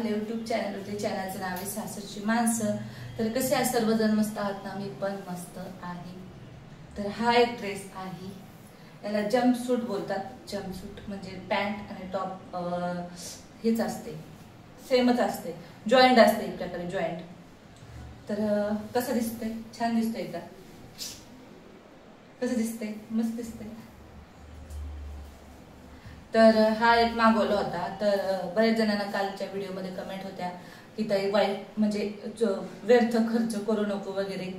आपल्या YouTube चॅनलवरती. चॅनलचं नाव आहे सासरची माणसं. तर कसे आहे सर्वजण? मस्त आहात ना? मी पण मस्त आहे. तर हा एक ड्रेस आहे, याला जंपसूट बोलतात. जंपसूट म्हणजे पॅन्ट आणि टॉप हेच असते, सेमच असते, जॉईंट असते एक प्रकारे जॉईंट. तर कसं दिसतंय? छान दिसतंय का? कसं दिसतंय? मस्त दिसतंय. तर हा एक मागवला होता. तर बरेच जणांना कालच्या व्हिडिओमध्ये कमेंट होत्या की ताई वाईट म्हणजे व्यर्थ खर्च करू नको वगैरे.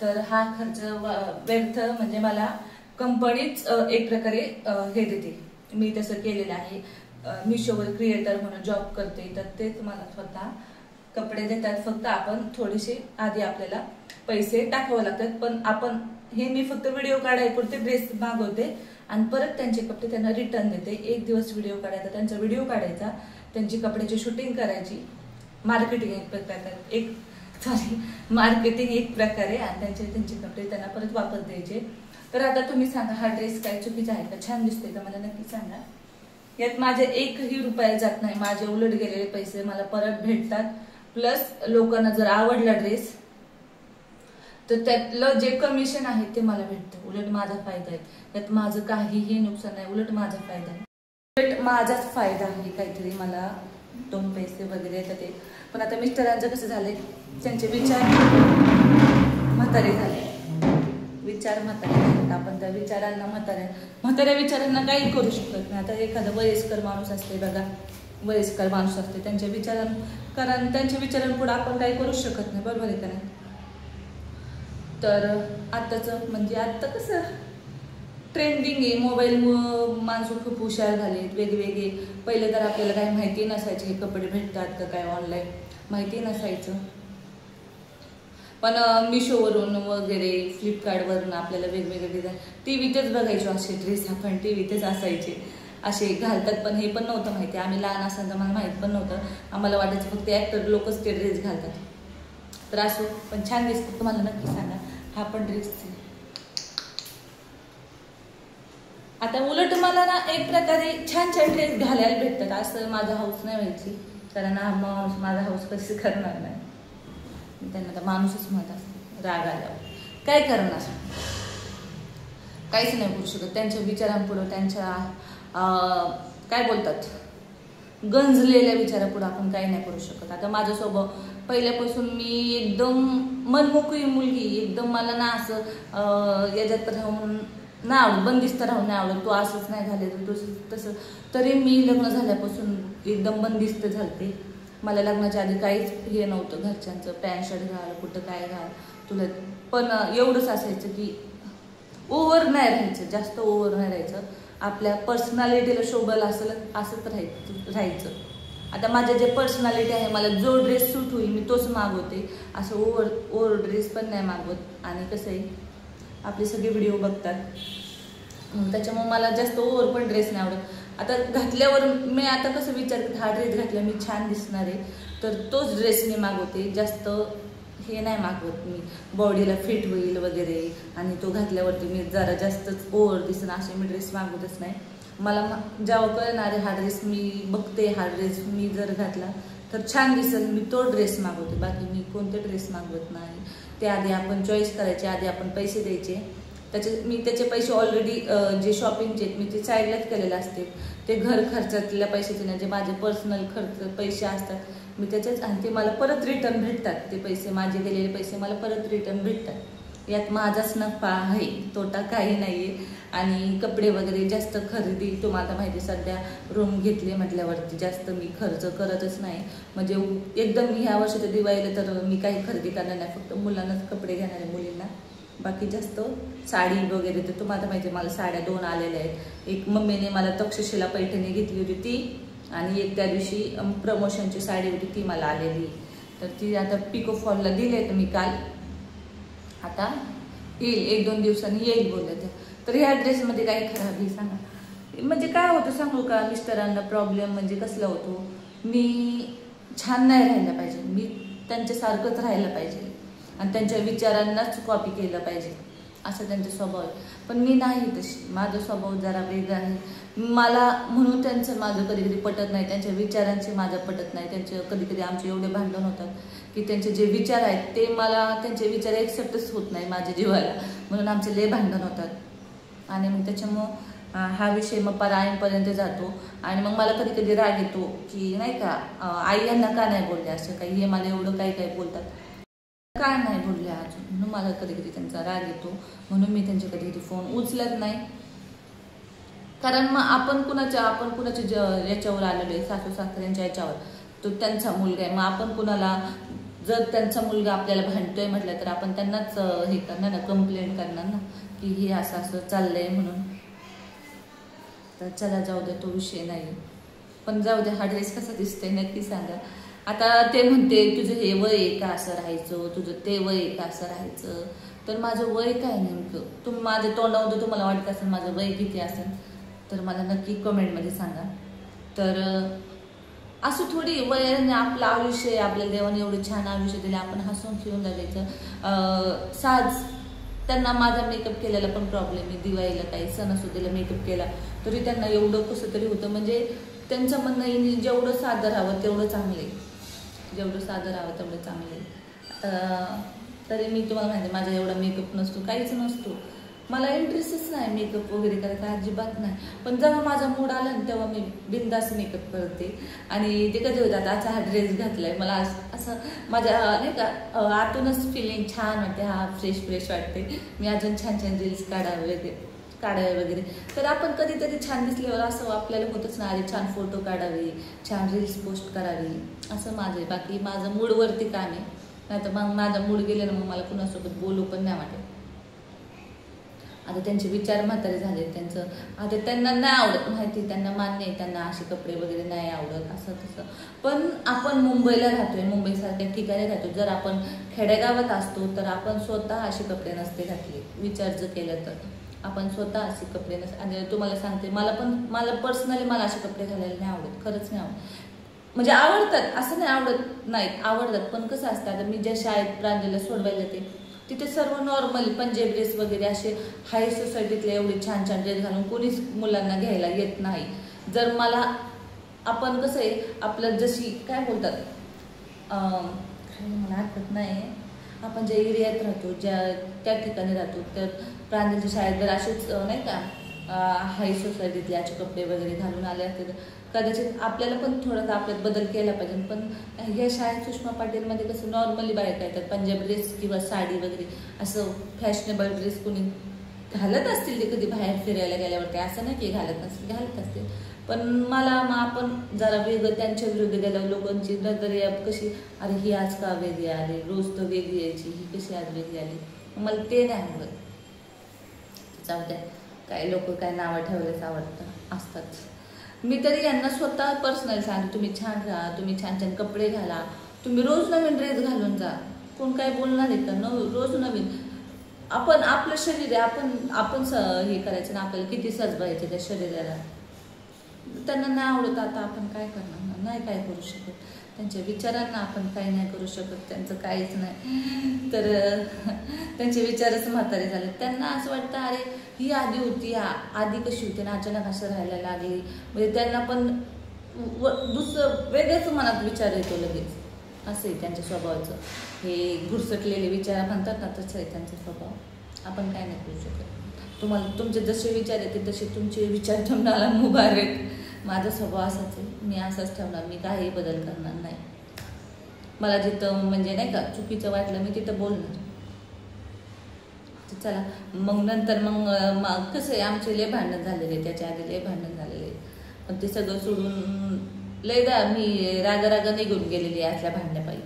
तर हा खर्च व्यर्थ म्हणजे मला कंपनीच एक प्रकारे हे देते. मी तसं केलेलं आहे. मिशोवर क्रिएटर म्हणून जॉब करते, तर तेच मला स्वतः कपडे देतात. फक्त आपण थोडेसे आधी आपल्याला पैसे टाकावे लागतात. पण आपण हे मी फक्त व्हिडिओ काढायपुरते ड्रेस मागवते आणि परत त्यांचे कपडे त्यांना रिटर्न देते. एक दिवस व्हिडिओ काढायचा, त्यांचा व्हिडिओ काढायचा, त्यांची कपड्याची शूटिंग करायची, मार्केटिंग मार्केटिंग एक प्रकारे, आणि त्यांचे कपडे त्यांना परत वापस द्यायचे. तर आता तुम्ही सांगा, हा ड्रेस काय चुकीचा आहे का? छान दिसतोय का? मला नक्की सांगा. यात माझे एकही रुपया जात नाही. माझे उलट गेलेले पैसे मला परत भेटतात. प्लस लोकांना जर आवडला ड्रेस तर त्यातलं जे कमिशन आहे ते मला भेटतं. उलट माझा फायदा आहे. त्यात माझं काहीही नुकसान नाही, उलट माझा फायदा आहे. उलट माझाच फायदा आहे. काहीतरी मला 2 पैसे वगैरे येतात ते. पण आता मिस्टरांचं कसं झालंय, त्यांचे विचार म्हातारे झाले. विचार म्हातारे झाले. आपण त्या विचारांना म्हाताऱ्या विचारांना काही करू शकत नाही. आता एखादा वयस्कर माणूस असते बघा, वयस्कर माणूस असते, त्यांच्या विचारांपुढे आपण काही करू शकत नाही. बरोबर आहे का नाही? तर आत्ताचं म्हणजे आत्ता कसं ट्रेंडिंग आहे. मोबाईलमुळं माणसं खूप हुशार झालेत, वेगवेगळे. पहिले तर आपल्याला काही माहिती नसायचे, हे कपडे भेटतात का काय ऑनलाईन, माहिती नसायचं. पण मिशोवरून वगैरे फ्लिपकार्टवरून आपल्याला वेगवेगळे डिझाईन टीव्हीतच बघायचो. असे ड्रेस आपण टीव्हीतच असायचे, असे घालतात. पण हे पण नव्हतं माहिती. आम्ही लहान असताना मला माहीत पण नव्हतं. आम्हाला वाटायचं फक्त ऍक्टर लोकच ते ड्रेस घालतात. तर असो, पण छान दिसतं. तुम्हाला नक्की सांगा, हा पण ड्रेस. आता उलट मला ना एक प्रकारे छान छान ड्रेस घालायला भेटतात. असं माझा हाऊस नाही व्हायची, कारण हा माणूस माझा हाऊस कशी करणार नाही. त्यांना तर माणूसच म्हणत असते. राग आल्यावर काय करणार, काहीच नाही करू शकत. त्यांच्या विचारांपुढं, त्यांच्या काय बोलतात, गंजलेल्या विचारापुढे आपण काही नाही करू शकत. आता माझा स्वभाव पहिल्यापासून, मी एकदम मनमोकळी मुलगी, एकदम मला ना असं याच्यात राहून नाही आवडत, बंदिस्त राहून नाही आवडत. तो असंच नाही झाले तसं. तरी मी लग्न झाल्यापासून एकदम बंदिस्त झालते. मला लग्नाच्या आधी काहीच हे नव्हतं घरच्यांचं, पॅन्ट शर्ट घाल, कुठं काय घाल तुला. पण एवढंच असायचं की ओव्हर नाही राहायचं, जास्त ओव्हर नाही राहायचं. आपल्या पर्सनॅलिटीला शोभल असंच राहायचं. आता माझ्या जे पर्सनॅलिटी आहे, मला जो ड्रेस सूट होईल मी तोच मागवते. असं ओव्हर ड्रेस पण नाही मागवत. आणि कसं आहे, आपले सगळे व्हिडिओ बघतात, त्याच्यामुळे मला जास्त ओव्हर पण ड्रेस नाही आवडत. आता घातल्यावर मी आता कसं विचार करते, हा ड्रेस घातला मी छान दिसणार आहे, तर तोच ड्रेस मी मागवते. जास्त हे नाही मागवत मी, बॉडीला फिट होईल वगैरे आणि तो घातल्यावरती मी जरा जास्तच ओव्हर दिसेन असे मी ड्रेस मागवतच नाही. मला जेव्हा कळणार आहे हा ड्रेस मी बघते, हा ड्रेस मी जर घातला तर छान दिसेल, मी तो ड्रेस मागवते. बाकी मी कोणते ड्रेस मागवत नाही. ते आधी आपण चॉईस करायचे, आधी आपण पैसे द्यायचे. मी त्याचे पैसे ऑलरेडी जे शॉपिंगचे मी ते साईडलाच केलेले असते. ते घर खर्चातल्या पैशाचे नाही, जे माझे पर्सनल खर्च पैसे असतात मी त्याचेच, आणि ते मला परत रिटर्न भेटतात. ते पैसे, माझे गेलेले पैसे मला परत रिटर्न भेटतात. यात माझाच नफा आहे, तोटा काही नाही आहे. आणि कपडे वगैरे जास्त खरेदी, तुम्हाला माहिती सध्या रूम घेतली म्हटल्यावरती जास्त मी खर्च करतच नाही. म्हणजे एकदम ह्या वर्षी दिवाळीला तर मी काही खरेदी करणार नाही, फक्त मुलांनाच कपडे घेणार आहे, मुलींना. बाकी जास्त साडी वगैरे तर तुम्हाला माहिती आहे, मला साड्या 2 आलेल्या आहेत. एक मम्मीने मला तक्षशिला पैठणी घेतली होती ती, आणि एक त्या दिवशी प्रमोशनची साडी होती ती मला आलेली. तर ती आता पिको फॉलला दिली आहे मी काल. आता येईल, 1-2 दिवसांनी येईल बोलले. तर ह्या ड्रेसमध्ये काही खराबी सांगा, म्हणजे काय होतं सांगू का? मिस्टरांना प्रॉब्लेम म्हणजे कसला होतो, मी छान नाही राहायला पाहिजे, मी त्यांच्यासारखंच राहायला पाहिजे आणि त्यांच्या विचारांनाच कॉपी केलं पाहिजे. असं त्यांचा स्वभाव आहे. पण मी नाही तशी, माझा स्वभाव जरा वेगळा आहे. मला म्हणून त्यांचं माझं कधी कधी पटत नाही, त्यांच्या विचारांचे माझं पटत नाही. त्यांचे कधी कधी आमचे एवढे भांडण होतात की त्यांचे जे विचार आहेत ते मला, त्यांचे विचार एक्सेप्टच होत नाही माझ्या जीवाला, म्हणून आमचे लय भांडण होतात. आणि मग त्याच्यामुळं हा विषय मग आईंपर्यंत जातो. आणि मग मला कधी कधी राग येतो की नाही का, आई यांना का नाही बोलले असं काही, हे मला एवढं काही काही बोलतात, काय नाही बोलले अजून, म्हणून मला कधी कधी त्यांचा राग येतो. म्हणून मी त्यांचे कधी कधी फोन उचलत नाही. कारण मग आपण कुणाच्या याच्यावर आलेलो आहे, सासू सासऱ्यांच्या याच्यावर, तो त्यांचा मुलगा आहे. मग आपण कुणाला, जर त्यांचा मुलगा आपल्याला भांडतोय म्हटलं तर आपण त्यांनाच हे करणार ना, कंप्लेंट करणार ना की हे असं असं चाललंय म्हणून. तर चला जाऊ द्या, तो विषय नाही. पण जाऊ द्या, हा ड्रेस कसा दिसतोय नक्की सांगा. आता ते म्हणते तुझं हे वय आहे का असं राहायचं, तुझं ते वय आहे का असं राहायचं. तर माझं वय काय नेमकं, तुम्ही माझ्या तोंडावर तुम्हाला वाटत असेल माझं वय किती असेल तर मला नक्की कमेंटमध्ये सांगा. तर असं थोडी वयाने आपलं आयुष्य आहे, आपल्या देवाने एवढं छान आयुष्य दिलं, आपण हसून खेळून जगायचं. साज त्यांना माझा मेकअप केलेला पण प्रॉब्लेम आहे. दिवाळीला काही सणासुदीला मेकअप केला तरी त्यांना एवढं कसं तरी होतं. म्हणजे त्यांचं म्हणणं येईल जेवढं साधं राहावं तेवढं चांगले, जेवढं साधं राहावं तेवढं चांगले. तरी मी तुम्हाला माहिती माझा एवढा मेकअप नसतो, काहीच नसतो, मला इंटरेस्टच नाही मेकअप वगैरे करायचा, अजिबात नाही. पण जेव्हा माझा मूड आला ना तेव्हा मी बिंदास मेकअप करते. आणि ते कधी होतात, आता हा ड्रेस घातलाय, मला असं माझ्या नाही का आतूनच फिलिंग छान वाटते, हा फ्रेश फ्रेश वाटते. मी अजून छान छान रील्स काढावे वगैरे. तर आपण कधीतरी छान दिसल्यावर असं आपल्याला होतच ना, अरे छान फोटो काढावे, छान रील्स पोस्ट करावी, असं माझं आहे. बाकी माझं मूडवरती काम आहे, नाही तर मग माझा मूड गेला ना मग मला कुणासोबत बोलू पण नाही वाटत. आता त्यांचे विचार म्हातारे झाले त्यांचं, आता त्यांना नाही आवडत माहिती, त्यांना मान्य आहे, त्यांना असे कपडे वगैरे नाही आवडत असं तसं. पण आपण मुंबईला राहतोय, मुंबईसारख्या ठिकाणी राहतो. जर आपण खेडेगावात असतो तर आपण स्वतः असे कपडे नसते घातले, विचार जर केलं तर आपण स्वतः असे कपडे नसते. आणि तुम्हाला सांगते, मला पर्सनली मला असे कपडे घालायला नाही आवडत, खरंच नाही आवडत. म्हणजे आवडतात असं नाही आवडत नाहीत, आवडतात. पण कसं असतं, आता मी ज्या शाळेत प्रांजलला सोडवायला जाते तिथे सर्व नॉर्मली पंजाबी ड्रेस वगैरे असे हाय सोसायटीतले एवढे छान छान ड्रेस घालून कोणीच मुलांना घ्यायला येत नाही. जर मला आपण कसं आहे आपलं जशी काय बोलतात मला आठवत नाही, आपण ज्या एरियात राहतो त्या ठिकाणी राहतो, तर प्रांजलच्या शाळेत जर असेच नाही का हाय सोसायटीतले असे कपडे वगैरे घालून आले असते तर कदाचित आपल्याला पण थोडासा आपल्यात बदल केला पाहिजे. पण ह्या शाळेत सुषमा पाटीलमध्ये कसं नॉर्मली बाहेर काय येतात, पंजाबी ड्रेस किंवा साडी वगैरे असं फॅशनेबल ड्रेस कोणी घालत असतील ते कधी बाहेर फिरायला गेल्यावरती, असं नाही की घालत नसतील, घालत असतील. पण मला मग आपण जरा वेगळं त्यांच्या विरुद्ध गेल्यावर लोकांची नजरिया कशी, अरे ही आज का वेगळी आली, रोज तर वेगळी यायची, ही कशी आज वेगळी आली, मला ते नाही आवडत. जाऊ द्या, काही लोक काय नावं ठेवलेच आवडतं असतात. मी तरी यांना स्वतः पर्सनली सांगते, तुम्ही छान राहा, तुम्ही छान छान कपडे घाला, तुम्ही रोज नवीन ड्रेस घालून जा, कोण काय बोलणार आहे का? रोज नवीन. आपण आपलं शरीर आहे, आपण हे करायचं ना, आपल्याला किती सजवायचं त्या शरीराला. त्यांना नाही आवडत, आता आपण काय करणार, नाही काय करू शकत. त्यांच्या विचारांना आपण काही नाही करू शकत, त्यांचं काहीच नाही. तर त्यांचे विचारच म्हातारे झाले. त्यांना असं वाटतं अरे ही आधी होती, आधी कशी होती ना, अचानक असं राहायला लागली. म्हणजे त्यांना पण दुसरं वेगळंच मनात विचार येतो लगेच, असं आहे त्यांच्या स्वभावाचं. हे घुरसटलेले विचार म्हणतात ना, तसं आहे त्यांचा स्वभाव. आपण काय नाही करू शकत. तुम्हाला तुमचे जसे विचार येते तसे तुमचे विचार ठेवण्याला मुबारक. माझा स्वभाव असाच आहे, मी असाच ठेवणार, मी काही बदल करणार नाही. मला जिथं म्हणजे नाही का चुकीचं वाटलं मी तिथं बोलणार. चला मग नंतर मग कसं आहे, आमचे लय भांडण झालेले, त्याच्या आधी लय भांडण झालेले. पण ते सगळं सोडून लयदा मी रागा निघून गेलेली आहे असल्या भांडण्यापायी.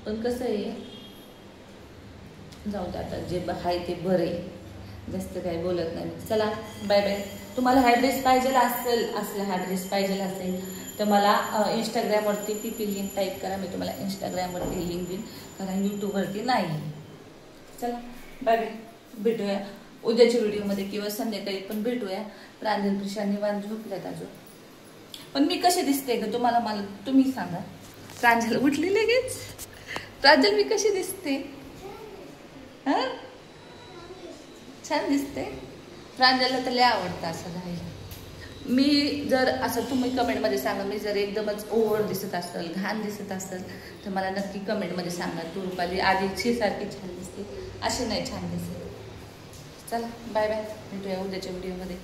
पण कसं आहे, जाऊ दे आता, जे आहे ते बरं आहे, जास्त काही बोलत नाही. चला बाय बाय. तुम्हाला हा ड्रेस पाहिजे असेल, असला हा ड्रेस पाहिजे असेल तर मला इंस्टाग्रामवरती PP लिंक टाईप करा, मी तुम्हाला इंस्टाग्रामवरती लिंक देईन, कारण यूट्यूबवरती नाही. चला बाय बाय, भेटूया उद्याच्या व्हिडिओमध्ये किंवा संध्याकाळी पण भेटूया. प्रांजल प्रिशा निवांत झोपल्यात अजून. पण मी कशी दिसते का तुम्हाला, मला तुम्ही सांगा. प्रांजल उठली लगेच. प्रांजल मी कशी दिसते? हां छान दिसते. प्रांजलला तर लय आवडतं असं राहायला. मी जर असं तुम्ही कमेंटमध्ये सांगा, मी जर एकदमच ओव्हर दिसत असेल, घाण दिसत असेल तर मला नक्की कमेंटमध्ये सांगा. तू रुपाली आधीची सारखी छान दिसते, अशी नाही छान दिसते. चला बाय बाय, भेटूया उद्याच्या व्हिडिओमध्ये.